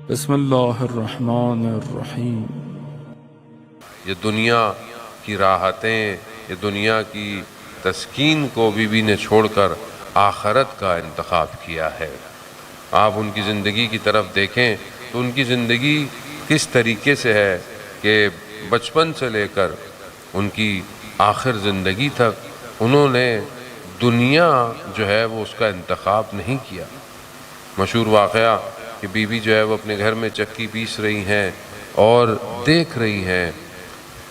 بسم اللہ الرحمن الرحیم۔ یہ دنیا کی راحتیں، یہ دنیا کی تسکین کو بیوی نے چھوڑ کر آخرت کا انتخاب کیا ہے۔ آپ ان کی زندگی کی طرف دیکھیں تو ان کی زندگی کس طریقے سے ہے کہ بچپن سے لے کر ان کی آخر زندگی تک انہوں نے دنیا جو ہے وہ اس کا انتخاب نہیں کیا۔ مشہور واقعہ کہ بیوی جو ہے وہ اپنے گھر میں چکی پیس رہی ہیں اور دیکھ رہی ہیں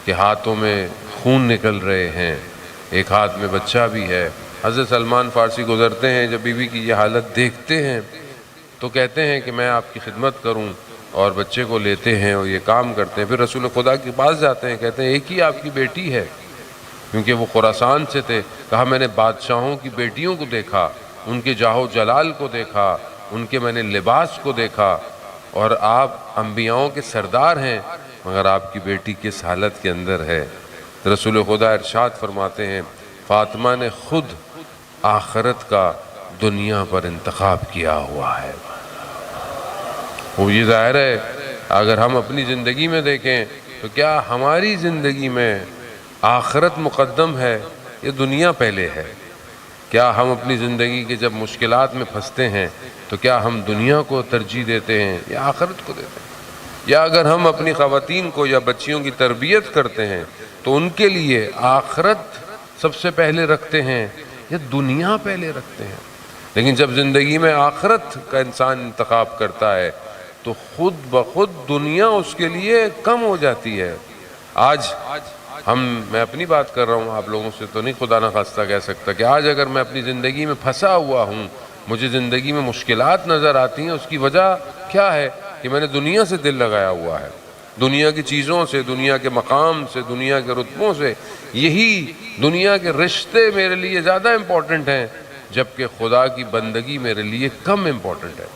کہ ہاتھوں میں خون نکل رہے ہیں، ایک ہاتھ میں بچہ بھی ہے۔ حضرت سلمان فارسی گزرتے ہیں، جب بیوی کی یہ حالت دیکھتے ہیں تو کہتے ہیں کہ میں آپ کی خدمت کروں، اور بچے کو لیتے ہیں اور یہ کام کرتے ہیں۔ پھر رسول خدا کے پاس جاتے ہیں، کہتے ہیں ایک ہی آپ کی بیٹی ہے، کیونکہ وہ خراسان سے تھے۔ کہا میں نے بادشاہوں کی بیٹیوں کو دیکھا، ان کے جاہ و جلال کو دیکھا، ان کے میں نے لباس کو دیکھا، اور آپ انبیاؤں کے سردار ہیں، مگر آپ کی بیٹی کس حالت کے اندر ہے۔ رسول خدا ارشاد فرماتے ہیں فاطمہ نے خود آخرت کا دنیا پر انتخاب کیا ہوا ہے۔ وہ یہ ظاہر ہے اگر ہم اپنی زندگی میں دیکھیں تو کیا ہماری زندگی میں آخرت مقدم ہے یا دنیا پہلے ہے؟ کیا ہم اپنی زندگی کے جب مشکلات میں پھنستے ہیں تو کیا ہم دنیا کو ترجیح دیتے ہیں یا آخرت کو دیتے ہیں؟ یا اگر ہم اپنی خواتین کو یا بچیوں کی تربیت کرتے ہیں تو ان کے لیے آخرت سب سے پہلے رکھتے ہیں یا دنیا پہلے رکھتے ہیں؟ لیکن جب زندگی میں آخرت کا انسان انتخاب کرتا ہے تو خود بخود دنیا اس کے لیے کم ہو جاتی ہے۔ آج میں اپنی بات کر رہا ہوں، آپ لوگوں سے تو نہیں خدا نخواستہ کہہ سکتا کہ آج اگر میں اپنی زندگی میں پھنسا ہوا ہوں، مجھے زندگی میں مشکلات نظر آتی ہیں، اس کی وجہ کیا ہے کہ میں نے دنیا سے دل لگایا ہوا ہے، دنیا کی چیزوں سے، دنیا کے مقام سے، دنیا کے رتبوں سے۔ یہی دنیا کے رشتے میرے لیے زیادہ امپورٹنٹ ہیں، جبکہ خدا کی بندگی میرے لیے کم امپورٹنٹ ہے۔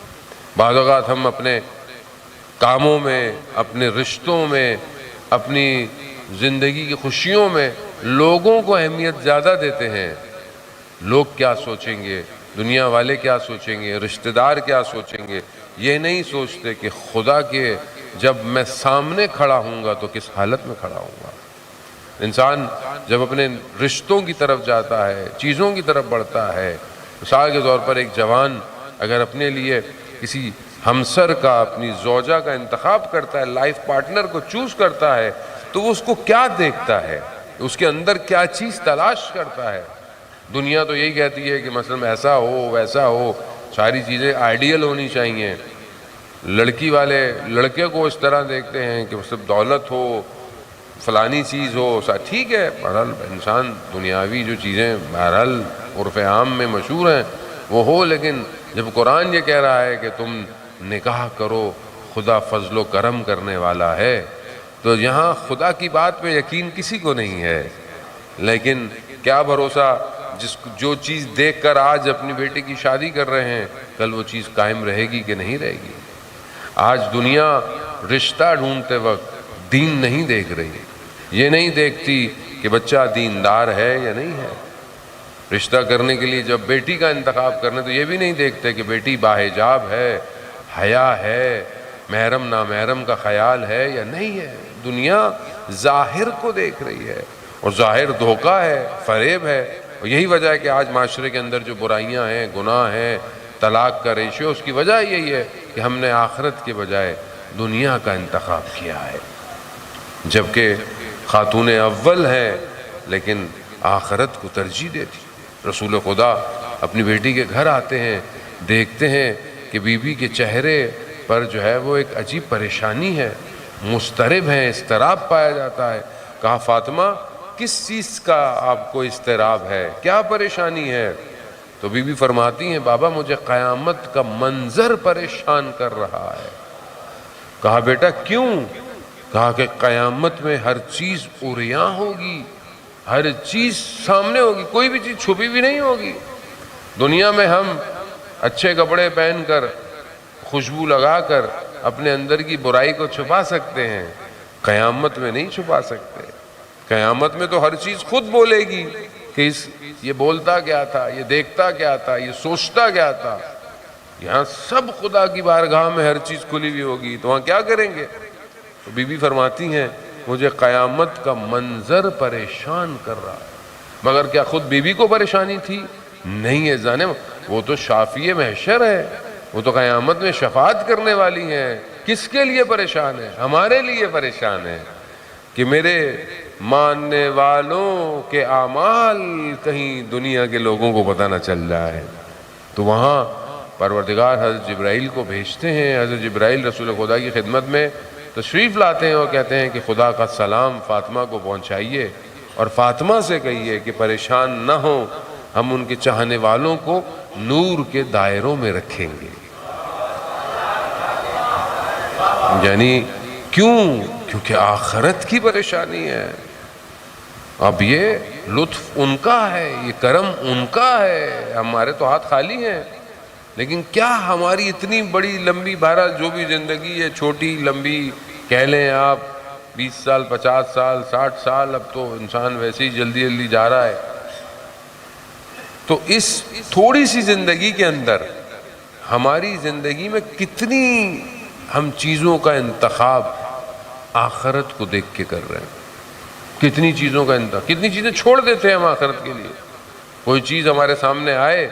بعض اوقات ہم اپنے کاموں میں، اپنے رشتوں میں، اپنی زندگی کی خوشیوں میں لوگوں کو اہمیت زیادہ دیتے ہیں۔ لوگ کیا سوچیں گے، دنیا والے کیا سوچیں گے، رشتہ دار کیا سوچیں گے، یہ نہیں سوچتے کہ خدا کے جب میں سامنے کھڑا ہوں گا تو کس حالت میں کھڑا ہوں گا۔ انسان جب اپنے رشتوں کی طرف جاتا ہے، چیزوں کی طرف بڑھتا ہے، مثال کے طور پر ایک جوان اگر اپنے لیے کسی ہمسر کا، اپنی زوجہ کا انتخاب کرتا ہے، لائف پارٹنر کو چوز کرتا ہے، تو وہ اس کو کیا دیکھتا ہے، اس کے اندر کیا چیز تلاش کرتا ہے؟ دنیا تو یہی کہتی ہے کہ مثلا ایسا ہو ویسا ہو، ساری چیزیں آئیڈیل ہونی چاہیے۔ لڑکی والے لڑکے کو اس طرح دیکھتے ہیں کہ صرف دولت ہو، فلانی چیز ہو، ٹھیک ہے، بہرحال انسان دنیاوی جو چیزیں بہرحال عرف عام میں مشہور ہیں وہ ہو، لیکن جب قرآن یہ کہہ رہا ہے کہ تم نکاح کرو، خدا فضل و کرم کرنے والا ہے، تو یہاں خدا کی بات پہ یقین کسی کو نہیں ہے۔ لیکن کیا بھروسہ جو چیز دیکھ کر آج اپنی بیٹی کی شادی کر رہے ہیں، کل وہ چیز قائم رہے گی کہ نہیں رہے گی؟ آج دنیا رشتہ ڈھونڈتے وقت دین نہیں دیکھ رہی، یہ نہیں دیکھتی کہ بچہ دیندار ہے یا نہیں ہے۔ رشتہ کرنے کے لیے جب بیٹی کا انتخاب کرنے تو یہ بھی نہیں دیکھتے کہ بیٹی باحجاب ہے، حیا ہے، محرم نامحرم کا خیال ہے یا نہیں ہے۔ دنیا ظاہر کو دیکھ رہی ہے، اور ظاہر دھوکہ ہے، فریب ہے، اور یہی وجہ ہے کہ آج معاشرے کے اندر جو برائیاں ہیں، گناہ ہیں، طلاق کا ریشو، اس کی وجہ یہی ہے کہ ہم نے آخرت کے بجائے دنیا کا انتخاب کیا ہے، جبکہ خاتون اول ہے لیکن آخرت کو ترجیح دیتی۔ رسول خدا اپنی بیٹی کے گھر آتے ہیں، دیکھتے ہیں کہ بیوی کے چہرے پر جو ہے وہ ایک عجیب پریشانی ہے، مضطرب ہے، اضطراب پایا جاتا ہے۔ کہا فاطمہ کس چیز کا آپ کو اضطراب ہے، کیا پریشانی ہے؟ تو بیوی فرماتی ہیں بابا مجھے قیامت کا منظر پریشان کر رہا ہے۔ کہا بیٹا کیوں؟ کہا کہ قیامت میں ہر چیز عریاں ہوگی، ہر چیز سامنے ہوگی، کوئی بھی چیز چھپی بھی نہیں ہوگی۔ دنیا میں ہم اچھے کپڑے پہن کر، خوشبو لگا کر اپنے اندر کی برائی کو چھپا سکتے ہیں، قیامت میں نہیں چھپا سکتے۔ قیامت میں تو ہر چیز خود بولے گی کہ یہ بولتا کیا تھا، یہ دیکھتا کیا تھا، یہ سوچتا کیا تھا۔ یہاں سب خدا کی بارگاہ میں ہر چیز کھلی ہوئی ہوگی، تو وہاں کیا کریں گے؟ تو بی بی فرماتی ہیں مجھے قیامت کا منظر پریشان کر رہا ہے۔ مگر کیا خود بی بی کو پریشانی تھی؟ نہیں ہے جانے، وہ تو شافی محشر ہے، وہ تو قیامت میں شفاعت کرنے والی ہیں۔ کس کے لیے پریشان ہے؟ ہمارے لیے پریشان ہے کہ میرے ماننے والوں کے اعمال کہیں دنیا کے لوگوں کو پتہ نہ چل جائے۔ تو وہاں پروردگار حضرت جبرائیل کو بھیجتے ہیں۔ حضرت جبرائیل رسول خدا کی خدمت میں تشریف لاتے ہیں اور کہتے ہیں کہ خدا کا سلام فاطمہ کو پہنچائیے اور فاطمہ سے کہیے کہ پریشان نہ ہوں، ہم ان کے چاہنے والوں کو نور کے دائروں میں رکھیں گے۔ یعنی کیوں؟ کیونکہ آخرت کی پریشانی ہے۔ اب یہ لطف ان کا ہے، یہ کرم ان کا ہے، ہمارے تو ہاتھ خالی ہیں۔ لیکن کیا ہماری اتنی بڑی لمبی بھارا جو بھی زندگی ہے، چھوٹی لمبی کہہ لیں آپ، 20 سال 50 سال 60 سال، اب تو انسان ویسے ہی جلدی جلدی جا رہا ہے، تو اس تھوڑی سی زندگی کے اندر ہماری زندگی میں کتنی ہم چیزوں کا انتخاب آخرت کو دیکھ کے کر رہے ہیں، کتنی چیزوں کا انتخاب، کتنی چیزیں چھوڑ دیتے ہیں ہم آخرت کے لیے۔ کوئی چیز ہمارے سامنے آئے،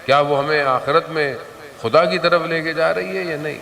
کیا وہ ہمیں آخرت میں خدا کی طرف لے کے جا رہی ہے یا نہیں؟